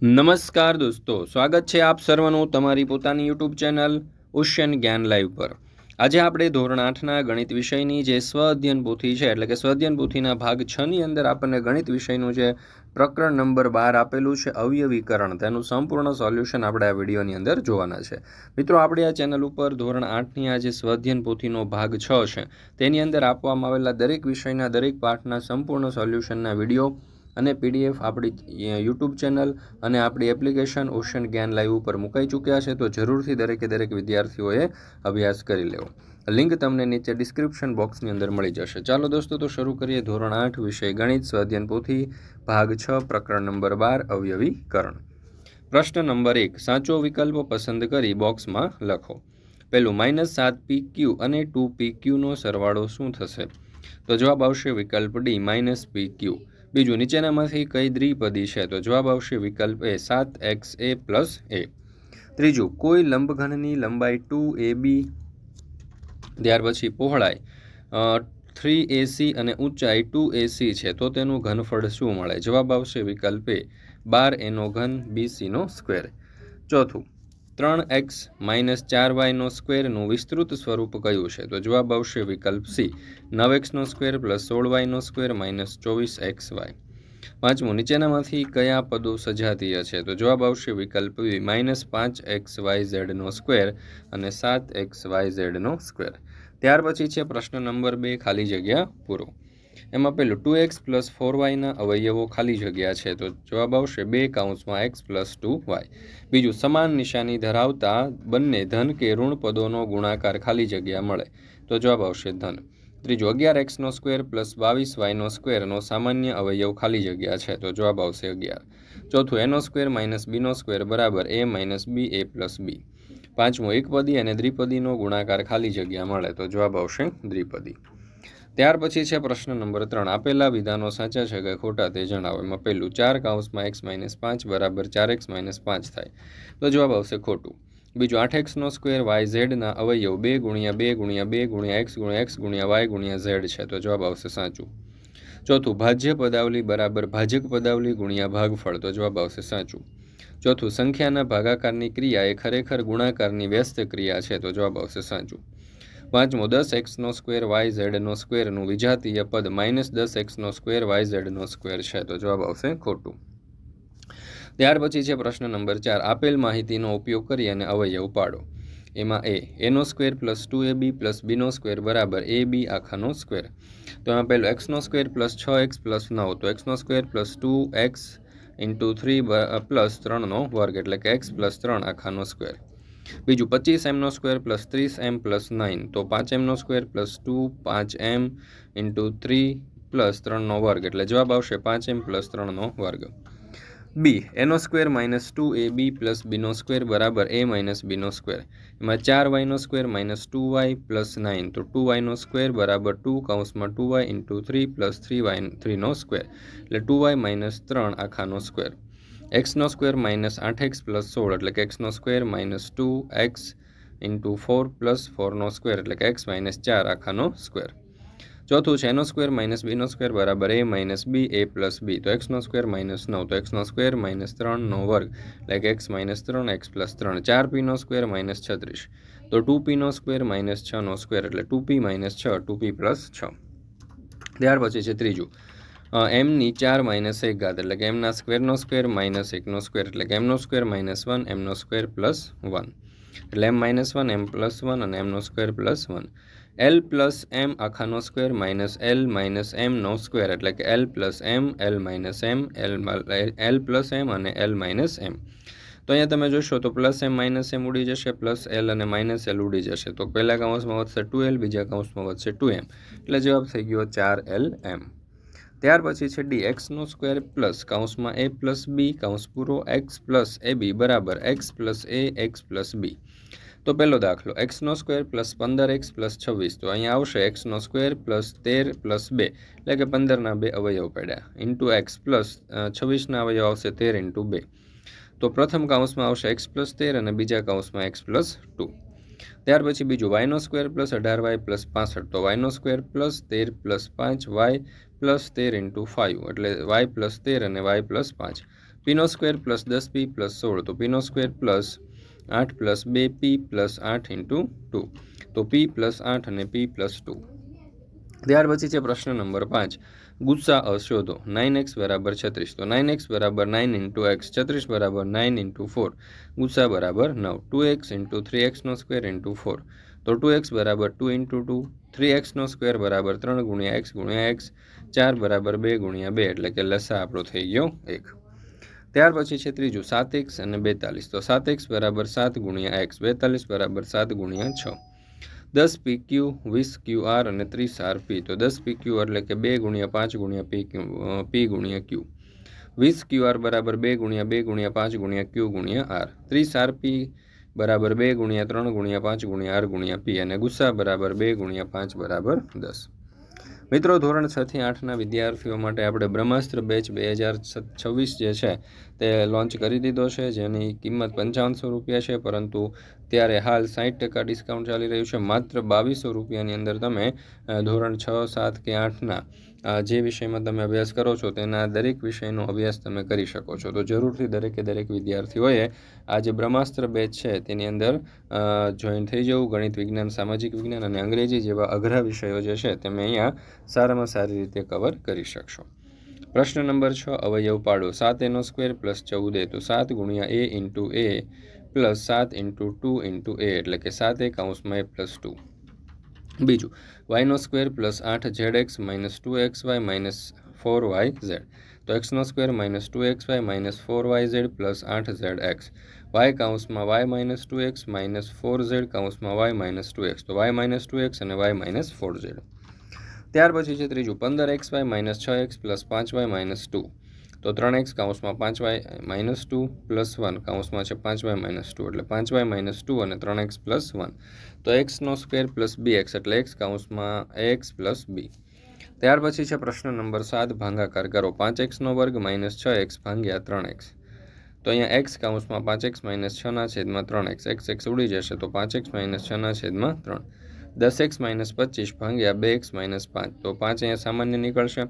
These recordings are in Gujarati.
નમસ્કાર દોસ્તો, સ્વાગત છે આપ સર્વનું તમારી પોતાની યુટ્યુબ ચેનલ ઓશિયન જ્ઞાન લાઈવ પર। આજે આપણે ધોરણ 8ના ગણિત વિષયની જે સ્વ અધ્યયન પોથી છે એટલે કે સ્વ અધ્યયન પોથીના ભાગ 6ની અંદર આપણને ગણિત વિષયનું જે પ્રકરણ નંબર 12 આપેલું છે અવયવીકરણ, તેનું સંપૂર્ણ સોલ્યુશન આપણે આ વિડીયોની અંદર જોવાના છે। મિત્રો, આપણે આ ચેનલ ઉપર ધોરણ 8ની આ જે સ્વ અધ્યયન પોથીનો ભાગ 6 છે તેની અંદર આપવામાં આવેલા દરેક વિષયના દરેક પાઠના સંપૂર્ણ સોલ્યુશનના વિડીયો અને પીડીએફ આપણી યુટ્યુબ ચેનલ અને આપણી એપ્લિકેશન ઓશિયન જ્ઞાન લાઈવ ઉપર મુકાઈ ચૂક્યા છે, તો જરૂરથી દરેક વિદ્યાર્થીઓએ અભ્યાસ કરી લેવો। લિંક તમને નીચે ડિસ્ક્રિપ્શન બોક્સની અંદર મળી જશે। ચાલો દોસ્તો, તો શરૂ કરીએ ધોરણ 8 વિષય ગણિત સ્વ અધ્યયન પોથી ભાગ 6 પ્રકરણ નંબર 12 અવયવીકરણ। પ્રશ્ન નંબર 1, સાચો વિકલ્પ પસંદ કરી બોક્સમાં લખો। પહેલું, -7pq અને 2pq નો સરવાળો શું થશે? તો જવાબ આવશે વિકલ્પ ડી -pq। બીજું, નીચેનામાંથી કઈ દ્વિપદી છે? તો જવાબ આવશે વિકલ્પ એ 7xa + a। ત્રીજું, કોઈ લંબઘનની લંબાઈ 2ab, ત્યાર પછી પહોળાઈ 3ac અને ઊંચાઈ 2ac છે, તો તેનું ઘનફળ શું મળે? જવાબ આવશે વિકલ્પ એ 12a3 bc²। ચોથું, 3x - 4y² નું વિસ્તૃત સ્વરૂપ કયું છે? તો જવાબ આવશે વિકલ્પ સી 9x² + 16y² - 24xy। પાંચમું, નીચેનામાંથી કયા પદો સજાતીય છે? તો જવાબ આવશે વિકલ્પ બી -5xyz² અને 7xyz²। ત્યાર પછી છે પ્રશ્ન નંબર 2, ખાલી જગ્યા પૂરો। એમાં પેલું, 2x + 4y ના અવયવો ખાલી જગ્યા છે, તો જવાબ આવશે 2 x + 2y। બીજું, સમાન નિશાની ધરાવતા બંને ધન કે ઋણ પદોનો ગુણાકાર ખાલી જગ્યા મળે, તો જવાબ આવશે ધન। ત્રીજું, 11x² + 22y² નો સામાન્ય અવયવ ખાલી જગ્યા છે, તો જવાબ આવશે 11। ચોથું, a² - b² બરાબર a - b a + b। પાંચમું, એકપદી અને દ્વિપદીનો ગુણાકાર ખાલી જગ્યા મળે, તો જવાબ આવશે દ્વિપદી। ત્યાર પછી છે પ્રશ્ન નંબર 3, આપેલા વિધાનો સાચા છે કે ખોટા તે જણાવો। એમાં પહેલું, 4x - 5 બરાબર 4x - 5 થાય, તો જવાબ આવશે ખોટું। બીજું, 8x² yz ના અવયવ 2 × 2 × 2 × x × x × y × z છે, તો જવાબ આવશે સાચું। ચોથું, ભાજ્ય પદાવલી બરાબર ભાજક પદાવલી ગુણ્યા ભાગફળ, તો જવાબ આવશે સાચું। ચોથું, સંખ્યાના ભાગાકારની ક્રિયા એ ખરેખર ગુણાકારની વ્યસ્ત ક્રિયા છે, તો જવાબ આવશે સાચું। પાંચમું, 10x² yz² નું વિજાતીય પદ -10x² yz² છે, તો જવાબ આવશે ખોટું। ત્યાર પછી છે પ્રશ્ન નંબર 4, આપેલ માહિતીનો ઉપયોગ કરી અને અવયવ પાડો। એમાં a² + 2ab + b² બરાબર ab²। તો એમાં પહેલું, x² + 6x + 9, તો x² + 2x × 3 + 3² એટલે કે x + 3²। બીજું, 25m² + 30m + 9, તો 5m² + 2 5m × 3 + 3² એટલે જવાબ આવશે 5m + 3²। b a² - 2ab + b² બરાબર a - b²। એમાં 4y² - 2y + 9, તો 2y² બરાબર 2 × 2y × 3 + 3y² એટલે 2y - 3²। x² - 8x + 16 એટલે કે x² - 2x × 4 + 4² એટલે કે x - 4²। ચોથું છે, a² - b² બરાબર a - b a + b, તો x² - 9, તો x² - 3² એટલે કે x - 3x + 3। 4p² - 36, તો 2p² - 6² એટલે 2p - 6 2p + 6। ત્યાર પછી છે ત્રીજું, m² - 1 એટલે કે m² - 1² એટલે કે m² - 1 m² + 1 એટલે m - 1 m + 1 અને m² + 1। l + m² - l - m² એટલે કે l + m l - m l + m અને l - m। તો અહીંયા તમે જોશો તો +m - m ઉડી જશે, +l અને -l ઉડી જશે, તો પહેલા કૌંસમાં વધશે 2l, બીજા કૌંસમાં વધશે 2m એટલે જવાબ થઈ ગયો 4lm। ત્યાર પછી છે D, x² + a + b x + ab બરાબર x + a x + b। તો પહેલો દાખલો, x² + 15x + 26, તો અહીંયા આવશે x² + 13 + 2 એટલે કે 15ના 2 અવયવ પડ્યા x + 26ના અવયવ આવશે 13 × 2, તો પ્રથમ કૌંસમાં આવશે x + 13 અને બીજા કૌંસમાં x + 2। ત્યાર પછી બીજું, y² + 18y + 65, તો y² + 13 + 5y + 13 × 5 એટલે y + 13 અને y + 5, પીનો સ્ક્વેર પ્લસ 10p પ્લસ 16, તો પીનો square plus 8 plus 2p plus 8 into 2, તો p પ્લસ 8 અને p પ્લસ 2. ત્યાર પછી છે પ્રશ્ન નંબર 5, ગુસ્સા શોધો. 9x બરાબર 36, તો 9x બરાબર 9 ઇન્ટુ એક્સ, 36 બરાબર 9 ઇન્ટુ 4, ગુસ્સા બરાબર 9. 2x ઇન્ટુ 3x નો સ્ક્વેર ઇન્ટુ 4, તો 2x બરાબર 2 ઇન્ટુ 2, 3x નો સ્ક્વેર બરાબર 3 ગુણ્યા x, 4 બરાબર 2 ગુણ્યા 2, એટલે કે લસા આપણો થઈ ગયો 1. ત્યાર પછી છે ત્રીજું 7x અને 42, તો 7x બરાબર 7 ગુણ્યા x, 42 બરાબર 7 ગુણ્યા 6. 10 PQ, 20 QR અને 30 RP, તો 10 PQ એટલે કે 2 ગુણ્યા 5 ગુણ્યા P ગુણ્યા Q. 20 QR બરાબર 2 ગુણ્યા 2 ગુણ્યા 5 ગુણ્યા Q ગુણ્યા R. 30 RP બરાબર 2 ગુણ્યા 3 ગુણ્યા 5 ગુણ્યા R ગુણ્યા P, અને ગુસ્સા બરાબર 2 ગુણ્યા 5 બરાબર 10. મિત્રો, ધોરણ 6 થી 8ના વિદ્યાર્થીઓ માટે આપણે બ્રહ્માસ્ત્ર બેચ 2026 જે છે તે લોન્ચ કરી દીધો છે, જેની કિંમત 5500 રૂપિયા છે, પરંતુ ત્યારે હાલ 60% ડિસ્કાઉન્ટ ચાલી રહ્યું છે. માત્ર 2200 રૂપિયાની અંદર તમે ધોરણ 6, 7 કે 8ના જે વિષયમાં તમે અભ્યાસ કરો છો તેના દરેક વિષયનો અભ્યાસ તમે કરી શકો છો. તો જરૂરથી દરેક વિદ્યાર્થીઓએ આ જે બ્રહ્માસ્ત્ર બેચ છે તેની અંદર જોઈન થઈ જવું. ગણિત, વિજ્ઞાન, સામાજિક વિજ્ઞાન અને અંગ્રેજી જેવા અઘરા વિષયો જે છે તમે અહીંયા સારામાં સારી રીતે કવર કરી શકશો. પ્રશ્ન નંબર 6, અવયવ પાડો. 7a સ્ક્વેર પ્લસ 14a, તો 7 ગુણ્યા a into a plus 7 into 2 into a, એટલે કે 7a કૌંસમાં a પ્લસ 2. બીજું, વાયનો square plus 8zx minus 2xy minus 4yz, તો એક્સનો square minus 2xy minus 4yz plus 8zx, Y કૌંસમાં y minus 2x minus 4z કૌંસમાં y માઇનસ 2x, તો y માઇનસ 2x અને y માઇનસ 4z. ત્યાર પછી છે ત્રીજું, 15xy minus 6x plus 5y minus 2, તો 3x કૌંસમાં 5y માઇનસ 2 પ્લસ 1 કૌંસમાં છે 5y માઇનસ 2, એટલે 5y માઇનસ 2 અને 3x પ્લસ 1, તો એક્સનો સ્ક્વેર પ્લસ bx, એટલે x કૌંસમાં ax પ્લસ b. ત્યાર પછી છે પ્રશ્ન નંબર 7, ભાગાકાર કરો. 5x વર્ગ માઇનસ 6x ભાગ્યા 3x, તો અહીંયા x કૌંસમાં 5x માઇનસ 6ના છેદમાં 3x, x ઉડી જશે, તો 5x માઇનસ 6ના છેદમાં 3. 10x માઇનસ 25 ભાગ્યા 2x માઇનસ 5, તો 5 અહીંયા સામાન્ય નીકળશે,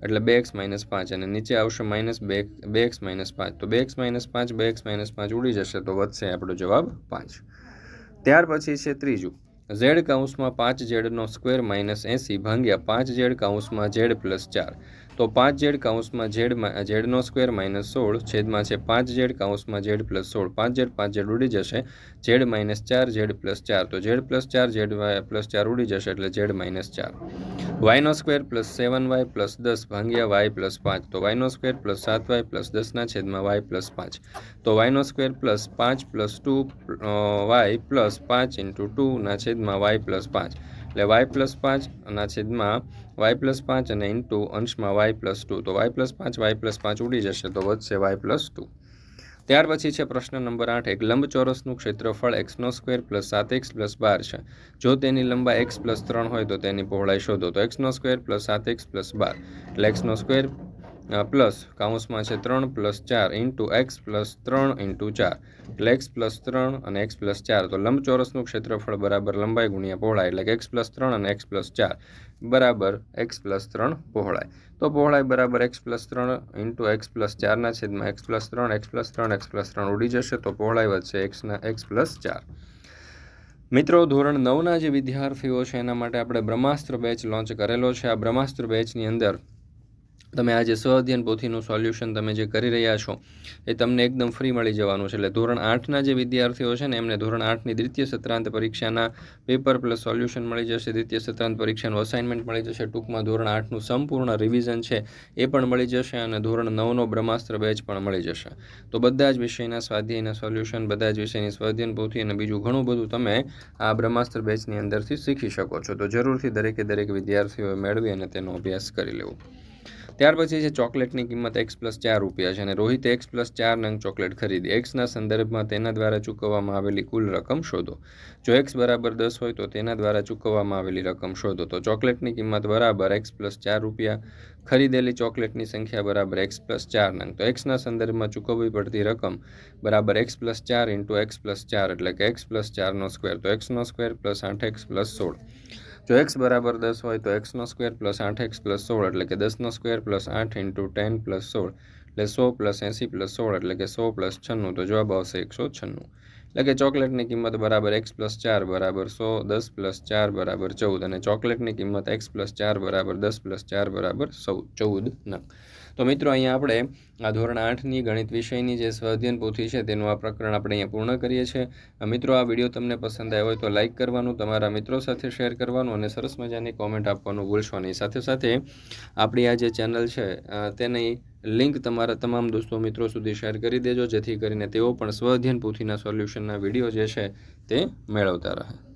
એટલે 2x માઇનસ 5, અને નીચે આવશે માઇનસ 2x માઇનસ 5, તો 2x માઇનસ 5, 2x માઇનસ 5 ઉડી જશે, તો વધશે આપણો જવાબ 5. ત્યાર પછી છે ત્રીજું, z કૌંસમાં 5zનો સ્ક્વેર માઇનસ 80 ભાગ્યા 5z કૌંસમાં z પ્લસ 4, તો 5z કૌંસમાં zનો સ્ક્વેર માઇનસ 16 છેદમાં છે 5z કૌંસમાં z પ્લસ 16, 5z ઉડી જશે, z માઇનસ 4 z પ્લસ 4, તો z પ્લસ 4 z પ્લસ 4 ઉડી જશે, એટલે z માઇનસ 4. વાયનો સ્ક્વેર પ્લસ 7y પ્લસ 10 ભાગ્યા y પ્લસ 5, તો વાયનો સ્ક્વેર પ્લસ 7y પ્લસ 10ના છેદમાં y પ્લસ 5, તો વાયનો square plus 5 plus 2y plus 5 into 2ના છેદમાં y પ્લસ 5, એટલે y પ્લસ 5 ના છેદમાં y પ્લસ 5 અને ઇન્ટુ અંશમાં y પ્લસ 2, તો y પ્લસ 5 y પ્લસ 5 ઉડી જશે, તો વધશે y પ્લસ 2. ત્યાર પછી છે પ્રશ્ન નંબર 8, એક લંબચોરસનું ક્ષેત્રફળ x square plus 7x plus 12 છે. જો તેની લંબાઈ x પ્લસ 3 હોય તો તેની પહોળાઈ શોધો. તો x square plus 7x plus 12, એટલે x સ્ક્વેર પ્લસ કૌંસમાં છે 3 plus 4 into x plus 3 into 4, એટલે x પ્લસ 3 અને x પ્લસ 4, તો લંબચોરસનું ક્ષેત્રફળ બરાબર લંબાઈ ગુણ્યા પહોળાઈ, એટલે કે x પ્લસ 3 અને x પ્લસ 4 બરાબર x પ્લસ 3 પહોળાઈ, તો પહોળાઈ બરાબર x plus 3 into x plus 4ના છેદમાં x plus 3 x plus 3 x plus 3 ઉડી જશે, તો પહોળાઈ વધશે x પ્લસ 4. મિત્રો, ધોરણ 9ના જે વિદ્યાર્થીઓ છે એના માટે આપણે બ્રહ્માસ્ત્ર બેચ લોન્ચ કરેલો છે. આ બ્રહ્માસ્ત્ર બેચની અંદર તમે આ જે સ્વઅધ્યયન પોથીનું સોલ્યુશન તમે જે કરી રહ્યા છો એ તમને એકદમ ફ્રી મળી જવાનું છે. એટલે ધોરણ 8ના જે વિદ્યાર્થીઓ છે ને એમને ધોરણ 8ની દ્વિતીય સત્રાંત પરીક્ષાના પેપર પ્લસ સોલ્યુશન મળી જશે, દ્વિતીય સત્રાંત પરીક્ષાનું અસાઇનમેન્ટ મળી જશે, ટૂંકમાં ધોરણ 8નું સંપૂર્ણ રિવિઝન છે એ પણ મળી જશે, અને ધોરણ 9નો બ્રહ્માસ્ત્ર બેચ પણ મળી જશે. તો બધા જ વિષયના સ્વાધ્યાયના સોલ્યુશન, બધા જ વિષયની સ્વાધ્યાયન પોથી અને બીજું ઘણું બધું તમે આ બ્રહ્માસ્ત્ર બેચની અંદરથી શીખી શકો છો. તો જરૂરથી દરેક વિદ્યાર્થીઓએ મેળવી અને તેનો અભ્યાસ કરી લેવો. ત્યાર પછી છે ચોકલેટની કિંમત x પ્લસ 4 રૂપિયા છે, અને રોહિતે x પ્લસ 4 નંગ ચોકલેટ ખરીદી. એક્સના સંદર્ભમાં તેના દ્વારા ચૂકવવામાં આવેલી કુલ રકમ શોધો. જો x બરાબર 10 હોય તો તેના દ્વારા ચૂકવવામાં આવેલી રકમ શોધો. તો ચોકલેટની કિંમત બરાબર x પ્લસ 4 રૂપિયા, ખરીદેલી ચોકલેટની સંખ્યા બરાબર x પ્લસ 4 નંગ, તો એક્સના સંદર્ભમાં ચૂકવવી પડતી રકમ બરાબર x plus 4 into x plus 4, એટલે કે x પ્લસ 4નો સ્ક્વેર, તો xનો સ્ક્વેર પ્લસ 8x પ્લસ 16. જો x બરાબર 10 હોય તો xનો સ્ક્વેર પ્લસ 8x પ્લસ 16, એટલે કે 10નો સ્ક્વેર પ્લસ 8 ઇન્ટુ 10 પ્લસ 16, એટલે 100 + 80 + 16 એટલે કે 100 + 96, તો જવાબ આવશે 196. એટલે કે ચોકલેટની કિંમત બરાબર x + 4 બરાબર 100, 10 + 4 બરાબર 14 અને ચોકલેટની કિંમત x + 4 બરાબર 10 + 4 બરાબર 14 નંગ. તો મિત્રો અહીંયા આપણે આ ધોરણ 8ની ગણિત વિષયની જે સ્વાધ્યાયન પોથી છે તેનું આ પ્રકરણ આપણે અહીંયા પૂર્ણ કરીએ છીએ. મિત્રો, આ વિડીયો તમને પસંદ આવ્યો હોય તો લાઇક કરવાનું, તમારા મિત્રો સાથે શેર કરવાનું અને સરસ મજાની કોમેન્ટ આપવાનું ભૂલશો નહીં. સાથે સાથે આપણી આ જે ચેનલ છે તેની લિંક તમારા તમામ દોસ્તો મિત્રો સુધી શેર કરી દેજો, જેથી કરીને તેઓ પણ સ્વઅધ્યયન પોથીના સોલ્યુશનના વિડીયો જે છે તે મેળવતા રહે.